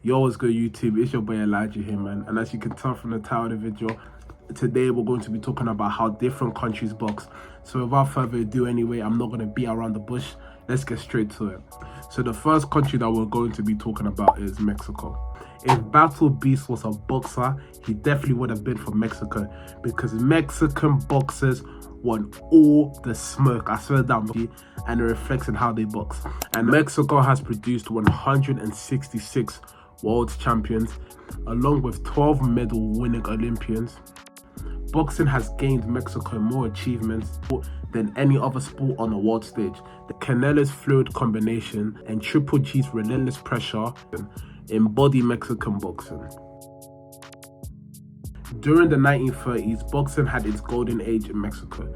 Yo, what's good YouTube? It's your boy Elijah here, man. And as you can tell from the title of the video, today we're going to be talking about how different countries box. So without further ado anyway, I'm not going to beat around the bush. Let's get straight to it. So the first country that we're going to be talking about is Mexico. If Battle Beast was a boxer, he definitely would have been from Mexico, because Mexican boxers want all the smoke. I swear that, and it reflects in how they box. And Mexico has produced 166 world champions, along with 12 medal winning Olympians. Boxing has gained Mexico more achievements than any other sport on the world stage. The Canelo's fluid combination and Triple G's relentless pressure embody Mexican boxing. During the 1930s, boxing had its golden age in Mexico,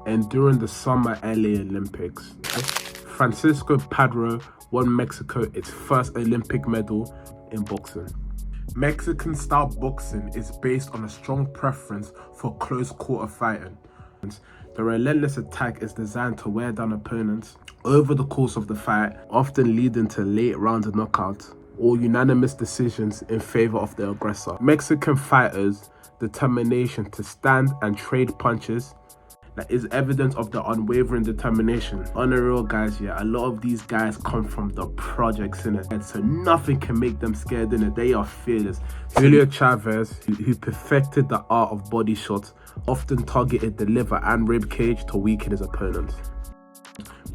and during the Summer LA Olympics, Francisco Padro won Mexico its first Olympic medal in boxing. Mexican style boxing is based on a strong preference for close quarter fighting. The relentless attack is designed to wear down opponents over the course of the fight, often leading to late round knockouts or unanimous decisions in favor of the aggressor. Mexican fighters' determination to stand and trade punches that is evidence of the unwavering determination. On the real, guys, yeah, a lot of these guys come from the projects, innit? So nothing can make them scared, innit? They are fearless. Julio Chavez, who perfected the art of body shots, often targeted the liver and rib cage to weaken his opponents.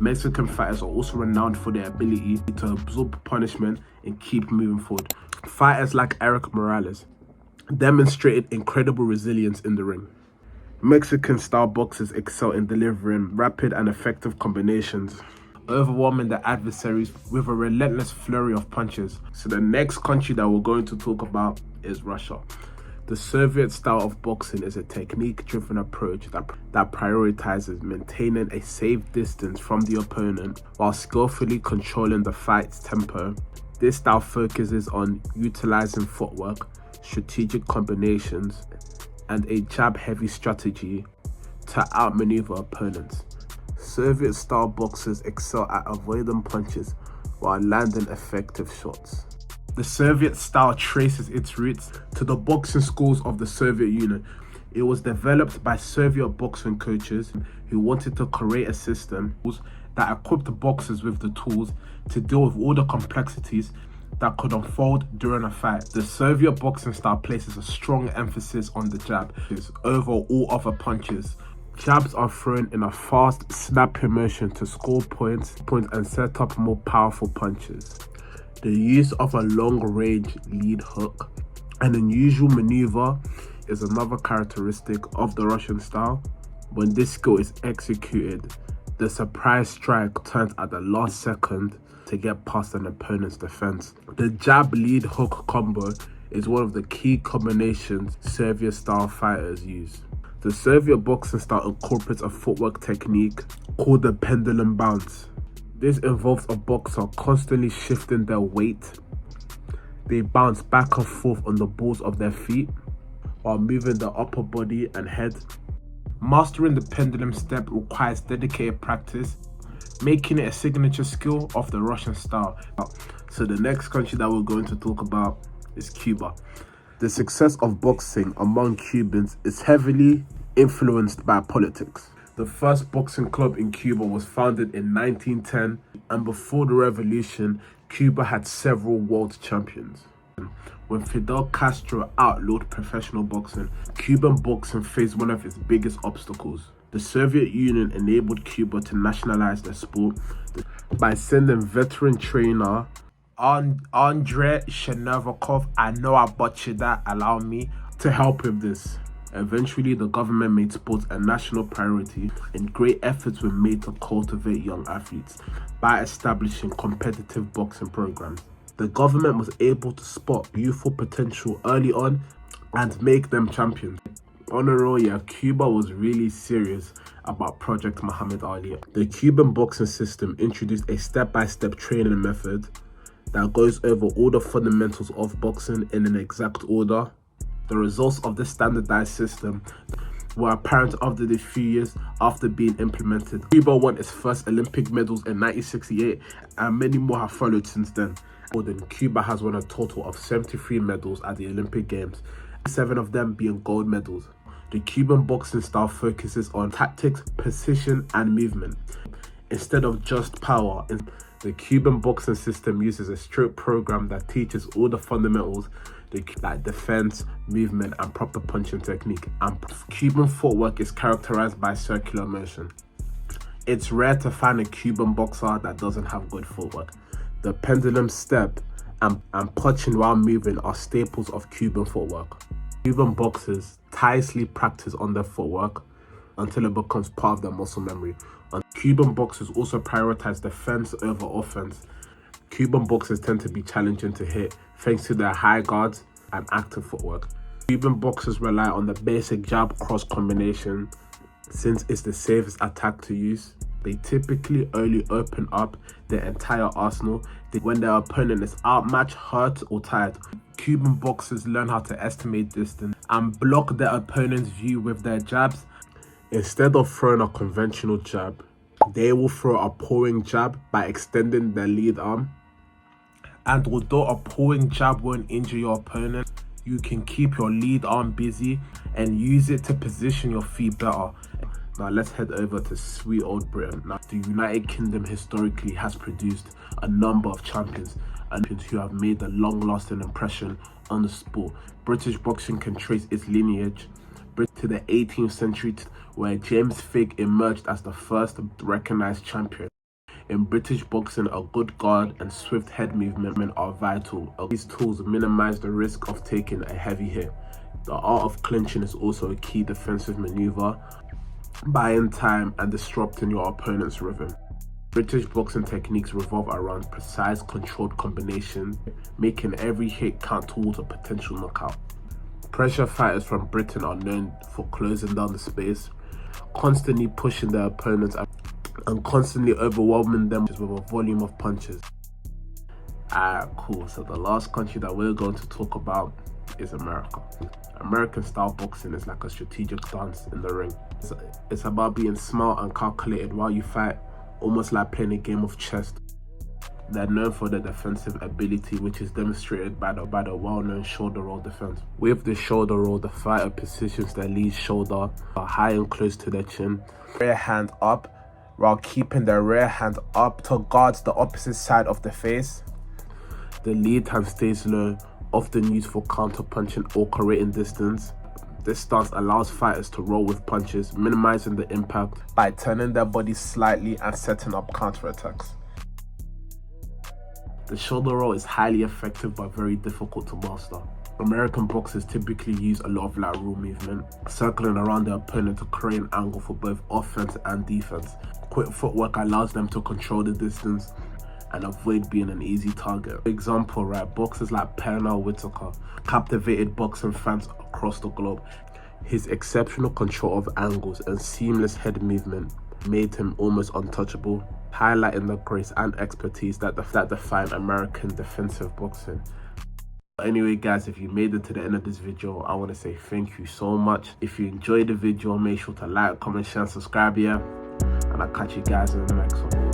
Mexican fighters are also renowned for their ability to absorb punishment and keep moving forward. Fighters like Eric Morales demonstrated incredible resilience in the ring. Mexican style boxers excel in delivering rapid and effective combinations, overwhelming their adversaries with a relentless flurry of punches. So the next country that we're going to talk about is Russia. The Soviet style of boxing is a technique-driven approach that prioritizes maintaining a safe distance from the opponent while skillfully controlling the fight's tempo. This style focuses on utilizing footwork, strategic combinations, and a jab-heavy strategy to outmaneuver opponents. Soviet-style boxers excel at avoiding punches while landing effective shots. The Soviet style traces its roots to the boxing schools of the Soviet Union. It was developed by Soviet boxing coaches who wanted to create a system that equipped boxers with the tools to deal with all the complexities that could unfold during a fight. The Soviet boxing style places a strong emphasis on the jab over all other punches. Jabs are thrown in a fast, snappy motion to score points and set up more powerful punches. The use of a long-range lead hook, an unusual maneuver, is another characteristic of the Russian style. When this skill is executed, the surprise strike turns at the last second to get past an opponent's defense. The jab lead hook combo is one of the key combinations Soviet style fighters use. The Soviet boxing style incorporates a footwork technique called the pendulum bounce. This involves a boxer constantly shifting their weight. They bounce back and forth on the balls of their feet while moving the upper body and head. Mastering the pendulum step requires dedicated practice, making it a signature skill of the Russian style. So the next country that we're going to talk about is Cuba. The success of boxing among Cubans is heavily influenced by politics. The first boxing club in Cuba was founded in 1910, and before the revolution, Cuba had several world champions. When Fidel Castro outlawed professional boxing, Cuban boxing faced one of its biggest obstacles. The Soviet Union enabled Cuba to nationalize the sport by sending veteran trainer Andrei Shcherbakov, I know I butchered that, allow me, to help with this. Eventually, the government made sports a national priority, and great efforts were made to cultivate young athletes by establishing competitive boxing programs. The government was able to spot youthful potential early on and make them champions. On the road, yeah, Cuba was really serious about Project Muhammad Ali. The Cuban boxing system introduced a step-by-step training method that goes over all the fundamentals of boxing in an exact order. The results of this standardized system were apparent after the few years after being implemented. Cuba won its first Olympic medals in 1968, and many more have followed since then. Cuba has won a total of 73 medals at the Olympic Games, 7 of them being gold medals. The Cuban boxing style focuses on tactics, precision, and movement, instead of just power. The Cuban boxing system uses a strict program that teaches all the fundamentals, like defense, movement, and proper punching technique. And Cuban footwork is characterized by circular motion. It's rare to find a Cuban boxer that doesn't have good footwork. The pendulum step and punching while moving are staples of Cuban footwork. Cuban boxers tirelessly practice on their footwork until it becomes part of their muscle memory. And Cuban boxers also prioritize defense over offense. Cuban boxers tend to be challenging to hit thanks to their high guards and active footwork. Cuban boxers rely on the basic jab-cross combination since it's the safest attack to use. They typically only open up their entire arsenal when their opponent is outmatched, hurt, or tired. Cuban boxers learn how to estimate distance and block their opponent's view with their jabs. Instead of throwing a conventional jab, they will throw a pulling jab by extending their lead arm. And although a pulling jab won't injure your opponent, you can keep your lead arm busy and use it to position your feet better. Now let's head over to sweet old Britain. Now, the United Kingdom historically has produced a number of champions who have made a long-lasting impression on the sport. British boxing can trace its lineage to the 18th century, where James Figg emerged as the first recognized champion. In British boxing, a good guard and swift head movement are vital. These tools minimize the risk of taking a heavy hit. The art of clinching is also a key defensive maneuver, buying time and disrupting your opponent's rhythm. British boxing techniques revolve around precise, controlled combination, making every hit count towards a potential knockout. Pressure fighters from Britain are known for closing down the space, constantly pushing their opponents and constantly overwhelming them with a volume of punches. Cool. So the last country that we're going to talk about is America. American style boxing is like a strategic dance in the ring. It's about being smart and calculated while you fight, almost like playing a game of chess. They're known for their defensive ability, which is demonstrated by the well-known shoulder roll defense. With the shoulder roll, the fighter positions their lead shoulder high and close to their chin, rear hand up, while keeping their rear hand up to guard the opposite side of the face. The lead hand stays low, often used for counter-punching or creating distance. This stance allows fighters to roll with punches, minimizing the impact by turning their bodies slightly and setting up counter-attacks. The shoulder roll is highly effective but very difficult to master. American boxers typically use a lot of lateral movement, circling around their opponent to create an angle for both offense and defense. Quick footwork allows them to control the distance and avoid being an easy target. For example, boxers like Pernell Whitaker captivated boxing fans across the globe. His exceptional control of angles and seamless head movement made him almost untouchable, highlighting the grace and expertise that define American defensive boxing. Anyway guys, if you made it to the end of this video, I want to say thank you so much. If you enjoyed the video, make sure to like, comment, share, and subscribe here, and I'll catch you guys in the next one.